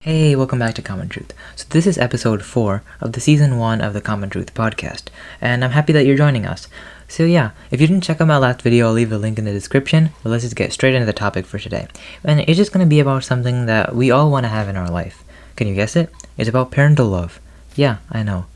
Hey, welcome back to Common Truth. So this is episode 4 of the season 1 of the Common Truth podcast, and I'm happy that you're joining us. So yeah, if you didn't check out my last video, I'll leave a link in the description, but let's just get straight into the topic for today. And it's just going to be about something that we all want to have in our life. Can you guess it? It's about parental love. Yeah, I know.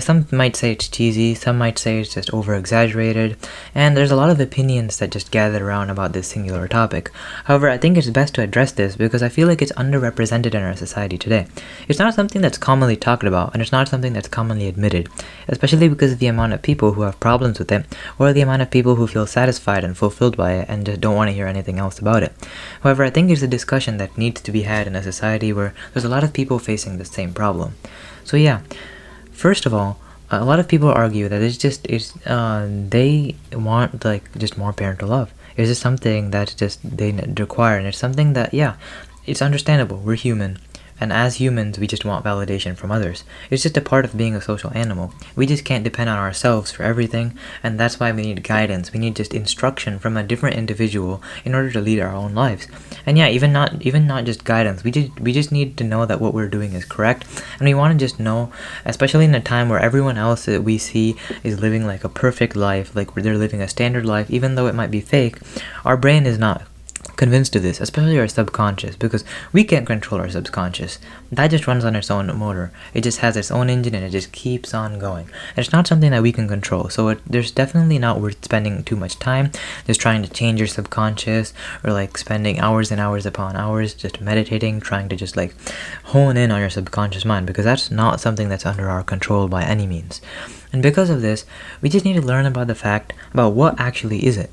Some might say it's cheesy, some might say it's just over-exaggerated, and there's a lot of opinions that just gather around about this singular topic. However, I think it's best to address this because I feel like it's underrepresented in our society today. It's not something that's commonly talked about, and it's not something that's commonly admitted, especially because of the amount of people who have problems with it, or the amount of people who feel satisfied and fulfilled by it and just don't want to hear anything else about it. However, I think it's a discussion that needs to be had in a society where there's a lot of people facing the same problem. So yeah. First of all, a lot of people argue that they want just more parental love. It's just something that they require, and it's something that it's understandable. We're human, and as humans, we just want validation from others. It's just a part of being a social animal. We just can't depend on ourselves for everything, and that's why we need guidance. We need just instruction from a different individual in order to lead our own lives. And even not just guidance. We just need to know that what we're doing is correct, and we want to just know, especially in a time where everyone else that we see is living like a perfect life, like they're living a standard life, even though it might be fake. Our brain is not convinced of this, especially our subconscious, because we can't control our subconscious. That just runs on its own motor. It just has its own engine and it just keeps on going. And it's not something that we can control, so there's definitely not worth spending too much time just trying to change your subconscious, or spending hours and hours upon hours just meditating, trying to just hone in on your subconscious mind, because that's not something that's under our control by any means. And because of this, we just need to learn about the fact about what actually is it.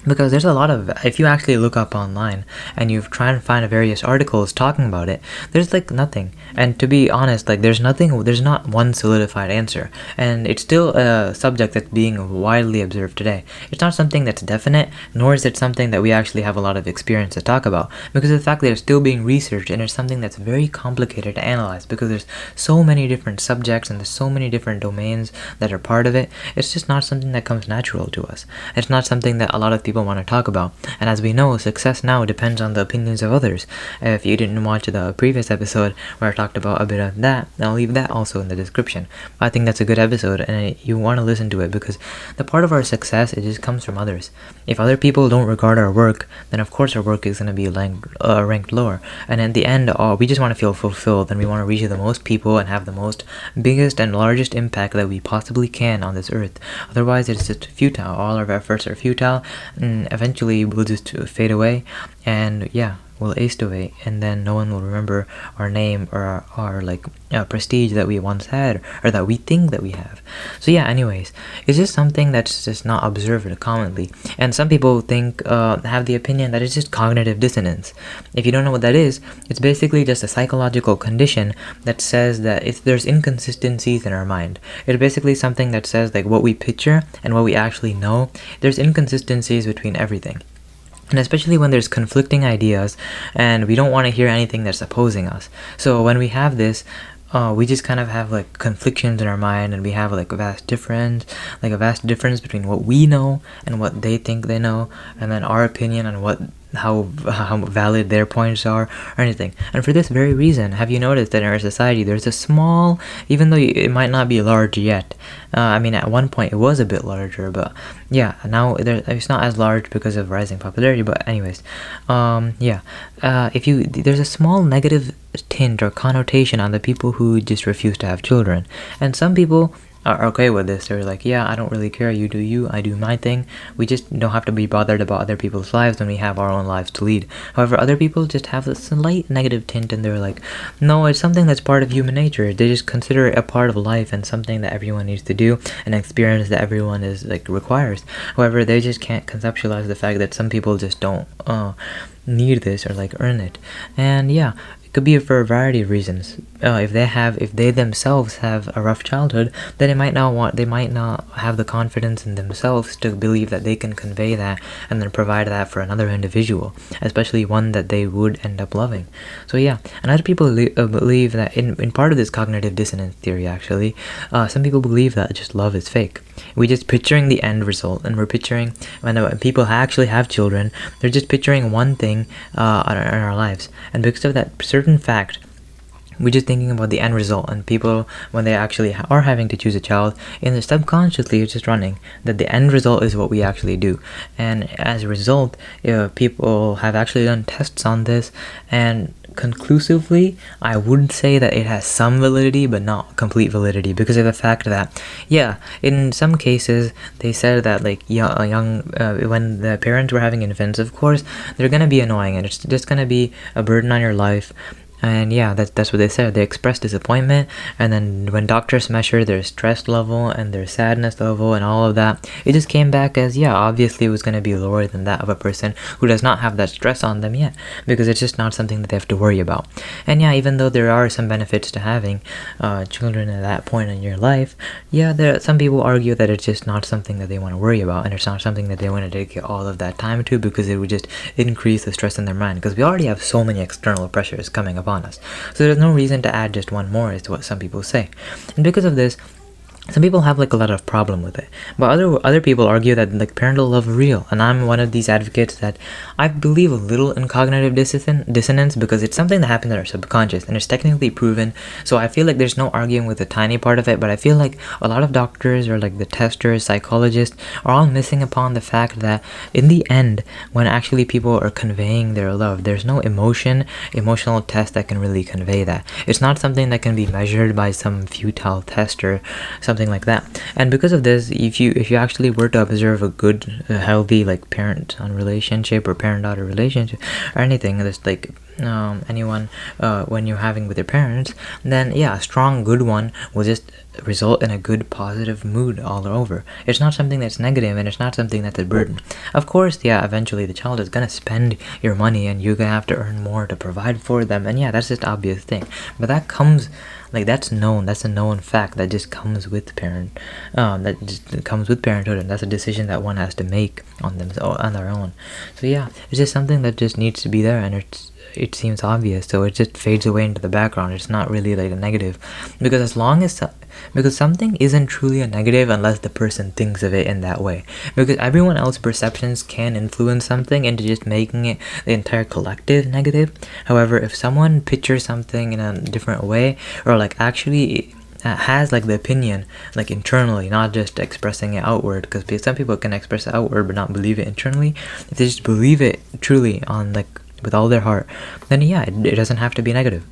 Because there's a lot of, if you actually look up online and you try and find various articles talking about it, there's nothing. And to be honest, there's not one solidified answer. And it's still a subject that's being widely observed today. It's not something that's definite, nor is it something that we actually have a lot of experience to talk about. Because of the fact that it's still being researched, and it's something that's very complicated to analyze, because there's so many different subjects and there's so many different domains that are part of it. It's just not something that comes natural to us. It's not something that a lot of people want to talk about. And as we know, success now depends on the opinions of others. If you didn't watch the previous episode where I talked about a bit of that, I'll leave that also in the description. I think that's a good episode, and you want to listen to it, because the part of our success, it just comes from others. If other people don't regard our work, then of course our work is going to be ranked lower. And in the end, we just want to feel fulfilled, and we want to reach the most people and have the biggest and largest impact that we possibly can on this earth. Otherwise, it's just futile. All our efforts are futile, and eventually we'll just fade away, and we'll ace away, and then no one will remember our name or our prestige that we once had, or that we think that we have. So anyways, it's just something that's just not observed commonly, and some people have the opinion that it's just cognitive dissonance. If you don't know what that is, it's basically just a psychological condition that says that if there's inconsistencies in our mind. It's basically something that says what we picture and what we actually know, there's inconsistencies between everything. And especially when there's conflicting ideas and we don't want to hear anything that's opposing us. So when we have this, we just kind of have conflictions in our mind, and we have a vast difference between what we know and what they think they know, and then our opinion on how valid their points are, or anything. And for this very reason, have you noticed that in our society there's a small, even though it might not be large yet, at one point it was a bit larger, but now it's not as large because of rising popularity. But anyways, there's a small negative tint or connotation on the people who just refuse to have children. And some people are okay with this. They're I don't really care, you do you, I do my thing. We just don't have to be bothered about other people's lives when we have our own lives to lead. However, other people just have a slight negative tint, and they're no, it's something that's part of human nature. They just consider it a part of life and something that everyone needs to do, an experience that everyone is requires. However, they just can't conceptualize the fact that some people just don't need this or earn it. And it could be for a variety of reasons. If they themselves have a rough childhood, then they might not have the confidence in themselves to believe that they can convey that and then provide that for another individual, especially one that they would end up loving. So and other people believe that in part of this cognitive dissonance theory, actually, some people believe that just love is fake. We're just picturing the end result, and we're picturing when people actually have children, they're just picturing one thing in our lives, and because of that certain fact, we're just thinking about the end result, and people, when they actually are having to choose a child, in the subconsciously it's just running that the end result is what we actually do. And as a result, people have actually done tests on this, and conclusively I would say that it has some validity but not complete validity, because of the fact that in some cases they said that like when the parents were having infants, of course they're gonna be annoying and it's just gonna be a burden on your life. And that's what they said. They expressed disappointment, and then when doctors measured their stress level and their sadness level and all of that, it just came back as obviously it was going to be lower than that of a person who does not have that stress on them yet, because it's just not something that they have to worry about. And even though there are some benefits to having children at that point in your life, some people argue that it's just not something that they want to worry about, and it's not something that they want to dedicate all of that time to, because it would just increase the stress in their mind, because we already have so many external pressures coming upon us. So there's no reason to add just one more, is what some people say. And because of this, some people have like a lot of problem with it, but other people argue that like parental love is real, and I'm one of these advocates that I believe a little in cognitive dissonance, because it's something that happens in our subconscious and it's technically proven. So I feel like there's no arguing with a tiny part of it, but I feel like a lot of doctors or like the testers, psychologists are all missing upon the fact that in the end, when actually people are conveying their love, there's no emotional test that can really convey that. It's not something that can be measured by some futile test or something like that. And because of this, if you actually were to observe a good healthy like parent on relationship or parent-daughter relationship or anything that's like anyone when you're having with your parents, then a strong good one will just result in a good positive mood all over. It's not something that's negative, and it's not something that's a burden. Of course, eventually the child is gonna spend your money and you're gonna have to earn more to provide for them, and that's just obvious thing, but that comes that's known. That's a known fact that just comes with parenthood, and that's a decision that one has to make on their own. So it's just something that just needs to be there, and it seems obvious, so it just fades away into the background. It's not really like a negative, because something isn't truly a negative unless the person thinks of it in that way, because everyone else's perceptions can influence something into just making it the entire collective negative. However, if someone pictures something in a different way, or like actually has like the opinion like internally, not just expressing it outward, because some people can express it outward but not believe it internally. If they just believe it truly on like with all their heart, then it doesn't have to be negative.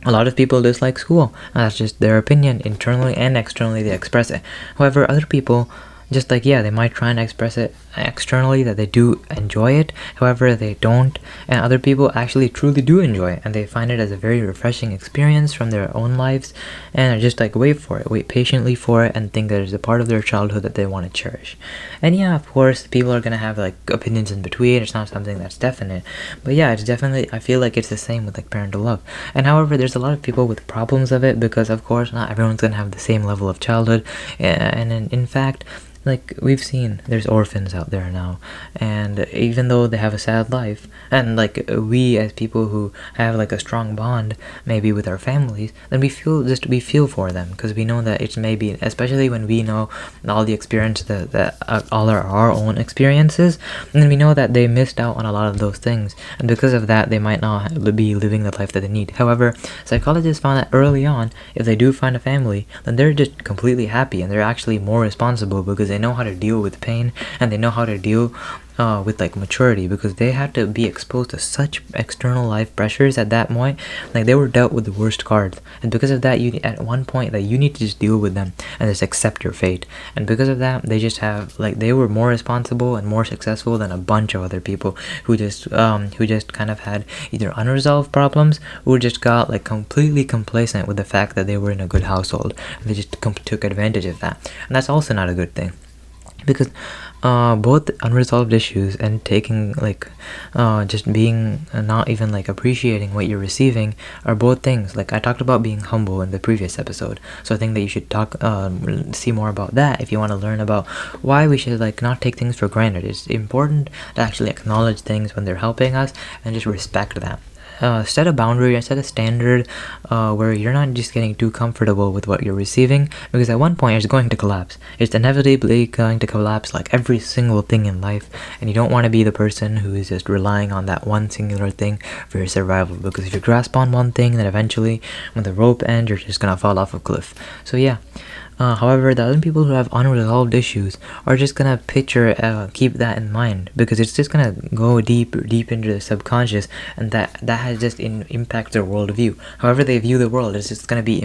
A lot of people dislike school, and that's just their opinion. Internally and externally they express it. However, other people just like they might try and express it externally that they do enjoy it, however they don't, and other people actually truly do enjoy it, and they find it as a very refreshing experience from their own lives, and are just like wait patiently for it, and think that it's a part of their childhood that they want to cherish. And of course people are gonna have like opinions in between. It's not something that's definite, but it's definitely, I feel like it's the same with like parental love. And however, there's a lot of people with problems of it, because of course not everyone's gonna have the same level of childhood, and in fact, like we've seen, there's orphans out there now, and even though they have a sad life, and like we as people who have like a strong bond maybe with our families, then we feel for them, because we know that it's maybe, especially when we know all the experience that all are our own experiences, and then we know that they missed out on a lot of those things, and because of that they might not be living the life that they need. However, psychologists found that early on, if they do find a family, then they're just completely happy, and they're actually more responsible, because they know how to deal with pain, and they know how to deal with like maturity, because they had to be exposed to such external life pressures at that point. Like they were dealt with the worst cards, and because of that, you at one point that you need to just deal with them and just accept your fate. And because of that, they just have like, they were more responsible and more successful than a bunch of other people who just kind of had either unresolved problems, or just got like completely complacent with the fact that they were in a good household, and they just took advantage of that. And that's also not a good thing, because both unresolved issues and taking like just being not even like appreciating what you're receiving are both things. Like I talked about being humble in the previous episode, so I think that you should see more about that if you want to learn about why we should like not take things for granted. It's important to actually acknowledge things when they're helping us and just respect that. set a boundary and set a standard where you're not just getting too comfortable with what you're receiving, because at one point it's going to collapse. It's inevitably going to collapse, like every single thing in life, and you don't want to be the person who is just relying on that one singular thing for your survival, because if you grasp on one thing, then eventually when the rope ends, you're just gonna fall off a cliff. So yeah. However, the other people who have unresolved issues are just gonna keep that in mind, because it's just gonna go deep into the subconscious, and that has just impact their worldview. However they view the world, it's just gonna be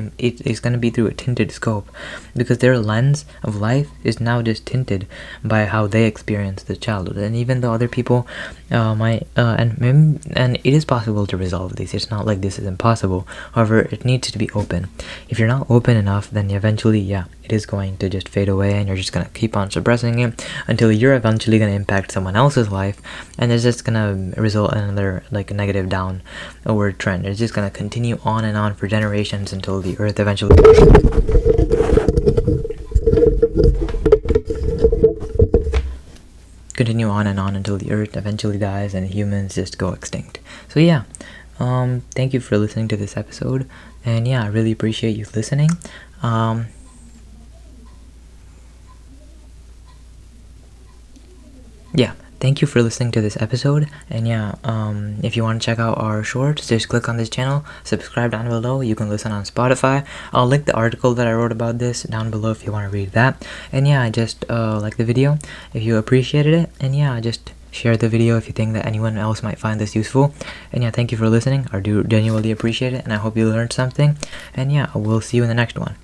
through a tinted scope, because their lens of life is now just tinted by how they experience the childhood. And even though other people and it is possible to resolve these. It's not like this is impossible. However, it needs to be open. If you're not open enough, then eventually, it is going to just fade away, and you're just going to keep on suppressing it until you're eventually going to impact someone else's life, and it's just going to result in another negative downward trend. It's just going to continue on and on for generations until the earth eventually continue on and on until the earth eventually dies and humans just go extinct. So thank you for listening to this episode, and I really appreciate you listening. Thank you for listening to this episode, and if you want to check out our shorts, just click on this channel, subscribe down below. You can listen on Spotify. I'll link the article that I wrote about this down below if you want to read that. And just like the video if you appreciated it, and just share the video if you think that anyone else might find this useful. And thank you for listening. I do genuinely appreciate it, and I hope you learned something. And we'll see you in the next one.